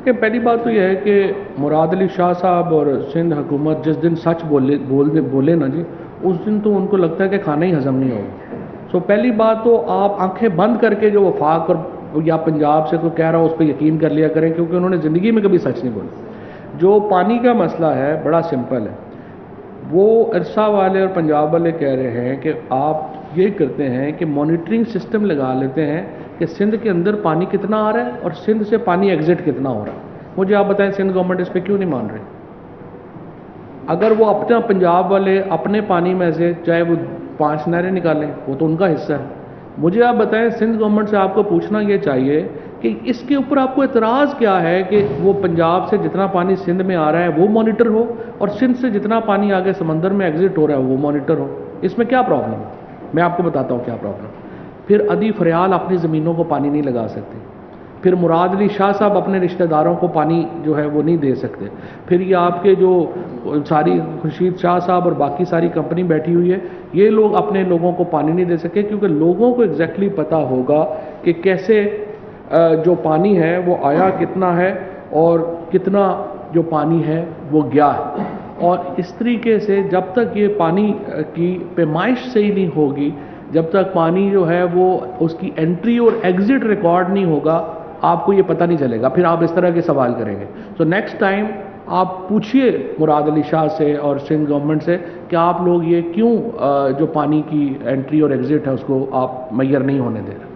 देखिए, पहली बात तो यह है कि मुराद अली शाह साहब और सिंध हुकूमत जिस दिन सच बोले ना जी, उस दिन तो उनको लगता है कि खाना ही हजम नहीं होगा। सो पहली बात तो आप आंखें बंद करके जो वफाक और या पंजाब से कोई कह रहा हो उस पर यकीन कर लिया करें, क्योंकि उन्होंने ज़िंदगी में कभी सच नहीं बोला। जो पानी का मसला है बड़ा सिंपल है। वो इरसा वाले और पंजाब वाले कह रहे हैं कि आप ये करते हैं कि मॉनिटरिंग सिस्टम लगा लेते हैं कि सिंध के अंदर पानी कितना आ रहा है और सिंध से पानी एग्जिट कितना हो रहा है। मुझे आप बताएं, सिंध गवर्नमेंट इस पर क्यों नहीं मान रही? अगर वो अपना पंजाब वाले अपने पानी में से चाहे वो 5 नहरें निकालें, वो तो उनका हिस्सा है। मुझे आप बताएं, सिंध गवर्नमेंट से आपको पूछना ये चाहिए कि इसके ऊपर आपको एतराज़ क्या है कि वो पंजाब से जितना पानी सिंध में आ रहा है वो मॉनिटर हो और सिंध से जितना पानी आगे समंदर में एग्जिट हो रहा है वो मॉनिटर हो। इसमें क्या प्रॉब्लम है? मैं आपको बताता हूँ क्या प्रॉब्लम। फिर अदी फरियाल अपनी ज़मीनों को पानी नहीं लगा सकते। फिर मुराद अली शाह साहब अपने रिश्तेदारों को पानी जो है वो नहीं दे सकते। फिर ये आपके जो सारी खुर्शीद शाह साहब और बाकी सारी कंपनी बैठी हुई है, ये लोग अपने लोगों को पानी नहीं दे सके, क्योंकि लोगों को एग्जैक्टली पता होगा कि कैसे जो पानी है वो आया कितना है और कितना जो पानी है वो गया है। और इस तरीके से जब तक ये पानी की पैमाइश सही नहीं होगी, जब तक पानी जो है वो उसकी एंट्री और एग्जिट रिकॉर्ड नहीं होगा, आपको ये पता नहीं चलेगा। फिर आप इस तरह के सवाल करेंगे। सो नेक्स्ट टाइम आप पूछिए मुराद अली शाह से और सिंध गवर्नमेंट से कि आप लोग ये क्यों जो पानी की एंट्री और एग्जिट है उसको आप मैयर नहीं होने दे रहे।